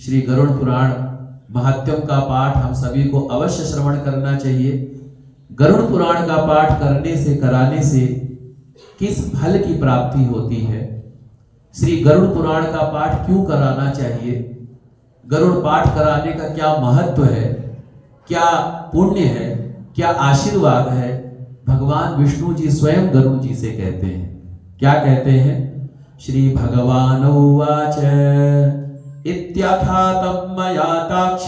श्री गरुड़ पुराण महात्म्य का पाठ हम सभी को अवश्य श्रवण करना चाहिए। गरुड़ पुराण का पाठ करने से कराने से किस फल की प्राप्ति होती है, श्री गरुड़ पुराण का पाठ क्यों कराना चाहिए, गरुड़ पाठ कराने का क्या महत्व है, क्या पुण्य है, क्या आशीर्वाद है। भगवान विष्णु जी स्वयं गरुड़ जी से कहते हैं, क्या कहते हैं? श्री भगवान उवाच इत्यथा तन्मयाताक्ष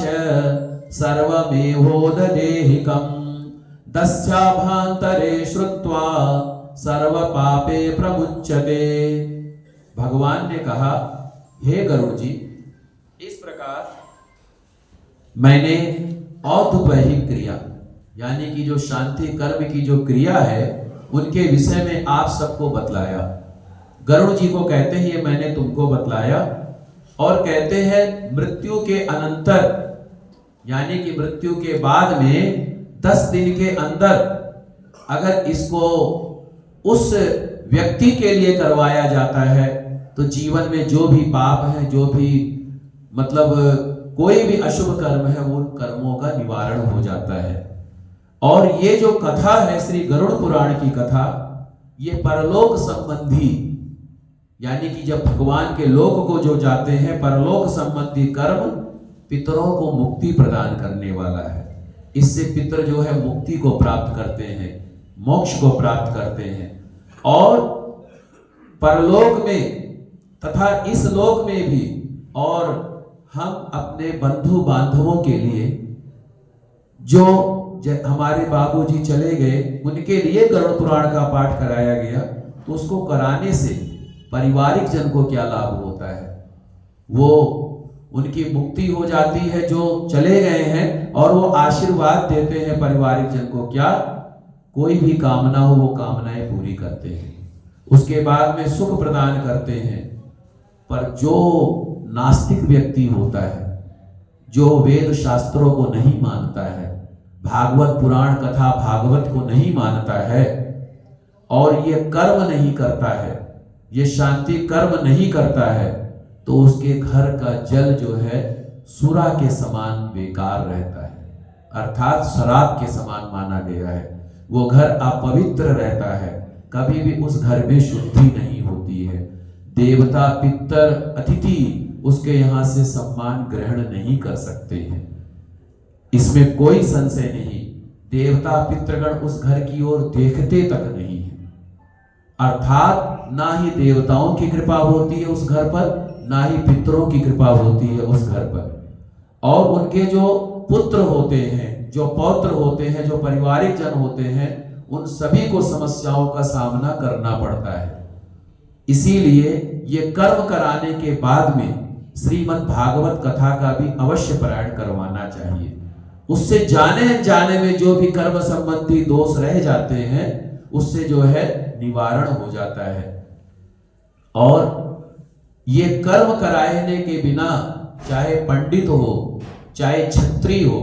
सर्वमेवोददेहिकं दस्याभान्तरे श्रुत्वा सर्व पापे प्रमुच्यते। भगवान ने कहा, हे गरुड़ जी, इस प्रकार मैंने औदुपैहिक क्रिया यानी कि जो शांति कर्म की जो क्रिया है उनके विषय में आप सबको बतलाया। गरुड़ जी को कहते हैं ये मैंने तुमको बतलाया, और कहते हैं मृत्यु के अनंतर यानी कि मृत्यु के बाद में 10 दिन के अंदर अगर इसको उस व्यक्ति के लिए करवाया जाता है तो जीवन में जो भी पाप है, जो भी मतलब कोई भी अशुभ कर्म है, वो उन कर्मों का निवारण हो जाता है। और ये जो कथा है श्री गरुड़ पुराण की कथा, ये परलोक संबंधी यानी कि जब भगवान के लोक को जो जाते हैं, परलोक संबंधी कर्म पितरों को मुक्ति प्रदान करने वाला है। इससे पितर जो है मुक्ति को प्राप्त करते हैं, मोक्ष को प्राप्त करते हैं। और परलोक में तथा इस लोक में भी, और हम अपने बंधु बांधवों के लिए जो हमारे बाबूजी चले गए उनके लिए गरुड़ पुराण का पाठ कराया गया, तो उसको कराने से पारिवारिक जन को क्या लाभ होता है? वो उनकी मुक्ति हो जाती है जो चले गए हैं, और वो आशीर्वाद देते हैं पारिवारिक जन को, क्या कोई भी कामना हो वो कामनाएं पूरी करते हैं, उसके बाद में सुख प्रदान करते हैं। पर जो नास्तिक व्यक्ति होता है, जो वेद शास्त्रों को नहीं मानता है, भागवत पुराण कथा भागवत को नहीं मानता है, और ये कर्म नहीं करता है, ये शांति कर्म नहीं करता है, तो उसके घर का जल जो है सुरा के समान बेकार रहता है, अर्थात शराब के समान माना गया है। वो घर अपवित्र रहता है, कभी भी उस घर में शुद्धि नहीं होती है। देवता पितर अतिथि उसके यहाँ से सम्मान ग्रहण नहीं कर सकते हैं, इसमें कोई संशय नहीं। देवता पितृगण उस घर की ओर देखते तक नहीं है, अर्थात ना ही देवताओं की कृपा होती है उस घर पर, ना ही पितरों की कृपा होती है उस घर पर। और उनके जो पुत्र होते हैं, जो पौत्र होते हैं, जो पारिवारिक जन होते हैं, उन सभी को समस्याओं का सामना करना पड़ता है। इसीलिए ये कर्म कराने के बाद में श्रीमद् भागवत कथा का भी अवश्य पारायण करवाना चाहिए। उससे जाने अनजाने में जो भी कर्म संबंधी दोष रह जाते हैं उससे जो है निवारण हो जाता है। और ये कर्म कराने के बिना चाहे पंडित हो, चाहे क्षत्रिय हो,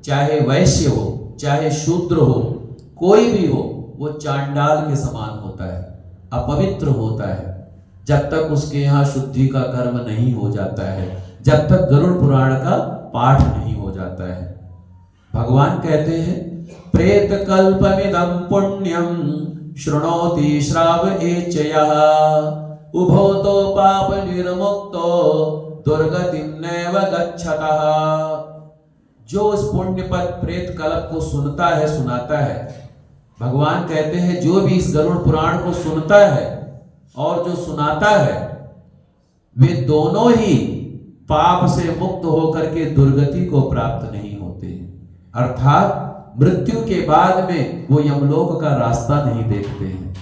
चाहे वैश्य हो, चाहे शूद्र हो, कोई भी हो, वो चांडाल के समान होता है, अपवित्र होता है, जब तक उसके यहाँ शुद्धि का कर्म नहीं हो जाता है, जब तक गरुड़ पुराण का पाठ नहीं हो जाता है। भगवान कहते हैं प्रेत कल्पमिदं पुण्यम शृणोति श्राव एचयः उभो तो पाप निर्मुक्तो दुर्गतिं नैव गच्छतः। जो इस पुण्य पर प्रेत कल्प को सुनता है, सुनाता है, भगवान कहते हैं जो भी इस गरुड़ पुराण को सुनता है और जो सुनाता है, वे दोनों ही पाप से मुक्त होकर के दुर्गति को प्राप्त नहीं होते, अर्थात मृत्यु के बाद में वो यमलोक का रास्ता नहीं देखते हैं,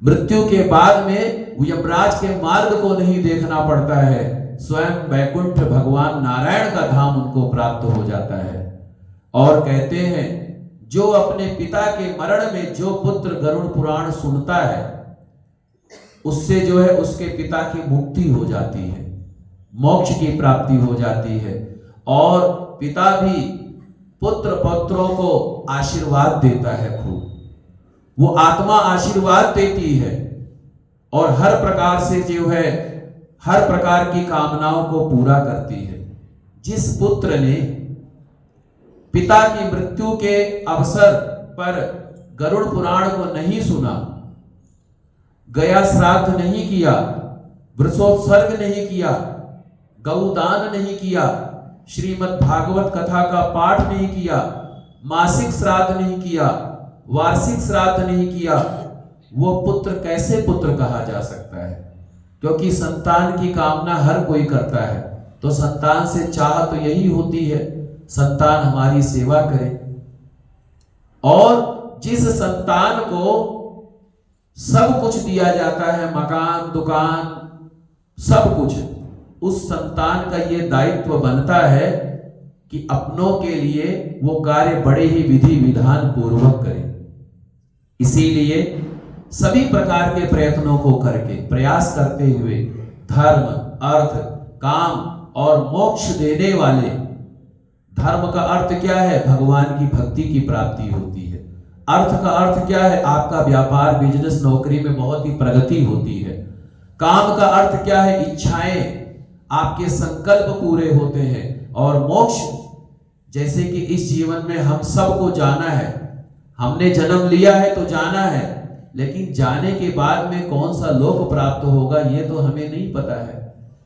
मृत्यु के बाद में वो यमराज के मार्ग को नहीं देखना पड़ता है, स्वयं वैकुंठ भगवान नारायण का धाम उनको प्राप्त हो जाता है। और कहते हैं जो अपने पिता के मरण में जो पुत्र गरुड़ पुराण सुनता है, उससे जो है उसके पिता की मुक्ति हो जाती है, मोक्ष की प्राप्ति हो जाती है। और पिता भी पुत्र पौत्रों को आशीर्वाद देता है, खूब वो आत्मा आशीर्वाद देती है, और हर प्रकार से जो है हर प्रकार की कामनाओं को पूरा करती है। जिस पुत्र ने पिता की मृत्यु के अवसर पर गरुड़ पुराण को नहीं सुना, गया श्राद्ध नहीं किया, वृषोत्सर्ग नहीं किया, गौदान नहीं किया, श्रीमद् भागवत कथा का पाठ नहीं किया, मासिक श्राद्ध नहीं किया, वार्षिक श्राद्ध नहीं किया, वो पुत्र कैसे पुत्र कहा जा सकता है? क्योंकि संतान की कामना हर कोई करता है, तो संतान से चाह तो यही होती है संतान हमारी सेवा करे। और जिस संतान को सब कुछ दिया जाता है, मकान, दुकान, सब कुछ, उस संतान का ये दायित्व बनता है कि अपनों के लिए वो कार्य बड़े ही विधि विधान पूर्वक करे। इसीलिए सभी प्रकार के प्रयत्नों को करके, प्रयास करते हुए धर्म, अर्थ, काम और मोक्ष देने वाले, धर्म का अर्थ क्या है? भगवान की भक्ति की प्राप्ति होती है। अर्थ का अर्थ क्या है? आपका व्यापार, बिजनेस, नौकरी में बहुत ही प्रगति होती है। काम का अर्थ क्या है? इच्छाएं, आपके संकल्प पूरे होते हैं। और मोक्ष, जैसे कि इस जीवन में हम सबको जाना है, हमने जन्म लिया है तो जाना है, लेकिन जाने के बाद में कौन सा लोक प्राप्त होगा ये तो हमें नहीं पता है।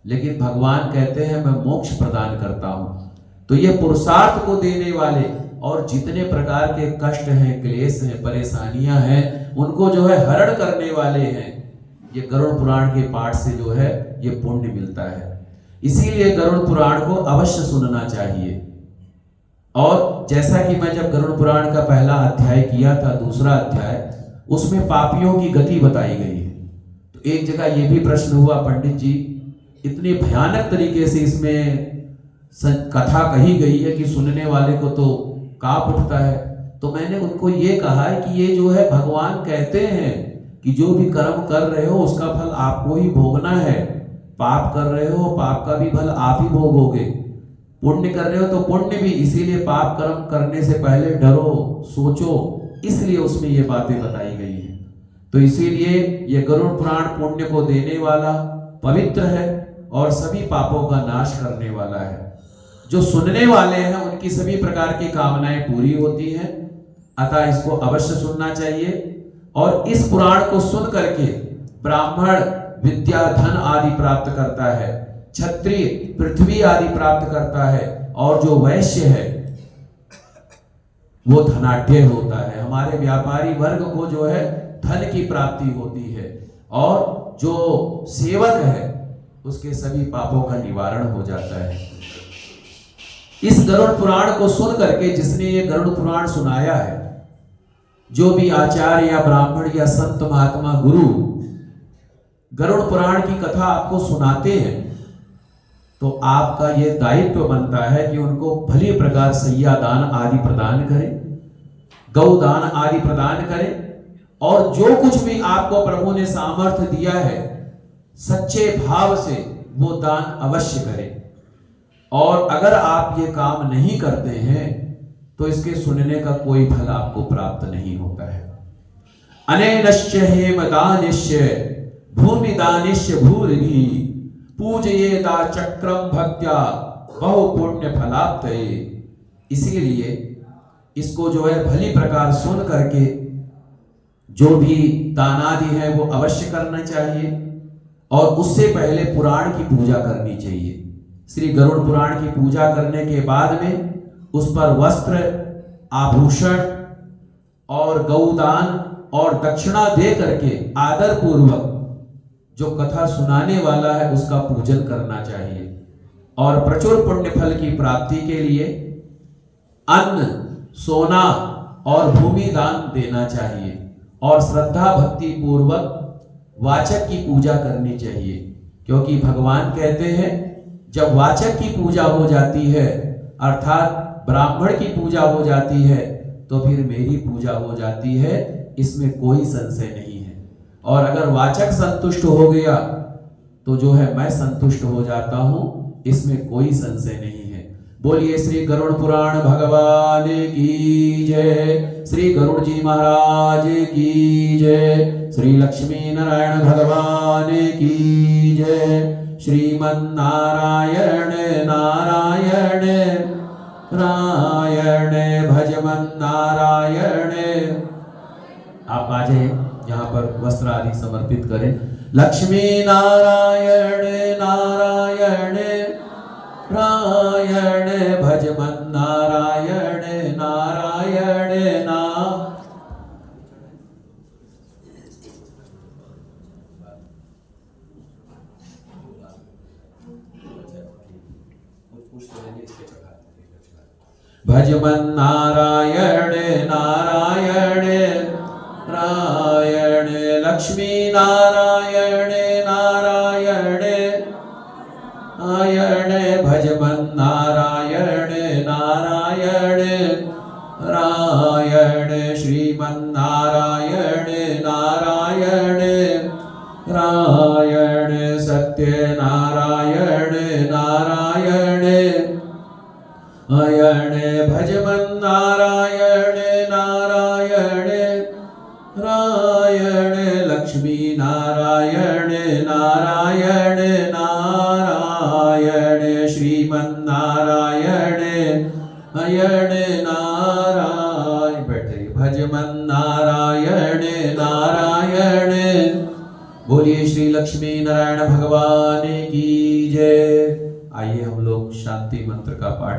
लेकिन भगवान कहते हैं मैं मोक्ष प्रदान करता हूं। तो ये पुरुषार्थ को देने वाले और जितने प्रकार के कष्ट हैं, क्लेश हैं, परेशानियां हैं, उनको जो है हरण करने वाले हैं। ये गरुड़ पुराण के पाठ से जो है ये पुण्य मिलता है। इसीलिए गरुड़ पुराण को अवश्य सुनना चाहिए। और जैसा कि मैं जब गरुड़ पुराण का पहला अध्याय किया था, दूसरा अध्याय, उसमें पापियों की गति बताई गई है। तो एक जगह ये भी प्रश्न हुआ, पंडित जी इतने भयानक तरीके से इसमें कथा कही गई है कि सुनने वाले को तो कांप उठता है। तो मैंने उनको ये कहा है कि ये जो है भगवान कहते हैं कि जो भी कर्म कर रहे हो उसका फल आपको ही भोगना है। पाप कर रहे हो, पाप का भी फल आप ही भोगोगे। पुण्य कर रहे हो तो पुण्य भी। इसीलिए पाप कर्म करने से पहले डरो, सोचो, इसलिए उसमें ये बातें बताई गई हैं। तो इसीलिए ये गरुड़ पुराण पुण्य को देने वाला, पवित्र है और सभी पापों का नाश करने वाला है। जो सुनने वाले हैं उनकी सभी प्रकार की कामनाएं पूरी होती हैं। अतः इसको अवश्य सुनना चाहिए। और इस पुराण को सुन करके ब्राह्मण विद्या, धन आदि प्राप्त करता है, क्षत्रिय पृथ्वी आदि प्राप्त करता है, और जो वैश्य है वो धनाढ्य होता है। हमारे व्यापारी वर्ग को जो है धन की प्राप्ति होती है, और जो सेवक है उसके सभी पापों का निवारण हो जाता है। इस गरुड़ पुराण को सुन करके, जिसने ये गरुड़ पुराण सुनाया है, जो भी आचार्य या ब्राह्मण या संत महात्मा गुरु गरुड़ पुराण की कथा आपको सुनाते हैं, तो आपका ये दायित्व बनता है कि उनको भली प्रकार सैया दान आदि प्रदान करें, गौदान आदि प्रदान करें, और जो कुछ भी आपको प्रभु ने सामर्थ्य दिया है सच्चे भाव से वो दान अवश्य करें। और अगर आप ये काम नहीं करते हैं तो इसके सुनने का कोई फल आपको प्राप्त नहीं होता है। अनेनश्च हेमदानिश्च भूमिदानिश्च भूरिभि पूजयेता चक्रम भक्त्या बहु पुण्य फलाप्तये। इसीलिए इसको जो है भली प्रकार सुन करके जो भी दान आदि है वो अवश्य करना चाहिए, और उससे पहले पुराण की पूजा करनी चाहिए। श्री गरुड़ पुराण की पूजा करने के बाद में उस पर वस्त्र, आभूषण और गौदान और दक्षिणा दे करके आदर पूर्वक जो कथा सुनाने वाला है उसका पूजन करना चाहिए। और प्रचुर पुण्य फल की प्राप्ति के लिए अन्न, सोना और भूमि दान देना चाहिए, और श्रद्धा भक्ति पूर्वक वाचक की पूजा करनी चाहिए। क्योंकि भगवान कहते हैं जब वाचक की पूजा हो जाती है, अर्थात ब्राह्मण की पूजा हो जाती है, तो फिर मेरी पूजा हो जाती है, इसमें कोई संशय नहीं है। और अगर वाचक संतुष्ट हो गया तो जो है मैं संतुष्ट हो जाता हूं, इसमें कोई संशय नहीं है। बोलिए श्री गरुड़ पुराण भगवान की जय, श्री गरुड़ जी महाराज की जय, श्री लक्ष्मी नारायण भगवान की जय, श्रीमन्नारायण नारायण नारायण भजमन्नारायण। आप आ जाइए, यहाँ पर वस्त्र आदि समर्पित करें। लक्ष्मी नारायण नारायण नारायण भजमन्नारायण नारायण ना। भजमन्नारायण नारायण नारायण लक्ष्मी नारायण नारायण नारायण भजमन्नारायण नारायण नारायण श्रीमन्नारायण नारायण नारायण सत्यनारायण नारायण नारायण भजमन्नारायण नारायण नारायण लक्ष्मी नारायण नारायण नारायण श्रीमन्नारायण नारायण नारायण। बैठ जाइए। भजमन्नारायण नारायण। बोलिए श्री लक्ष्मी नारायण भगवान की जय। आइए हम लोग शांति मंत्र का पाठ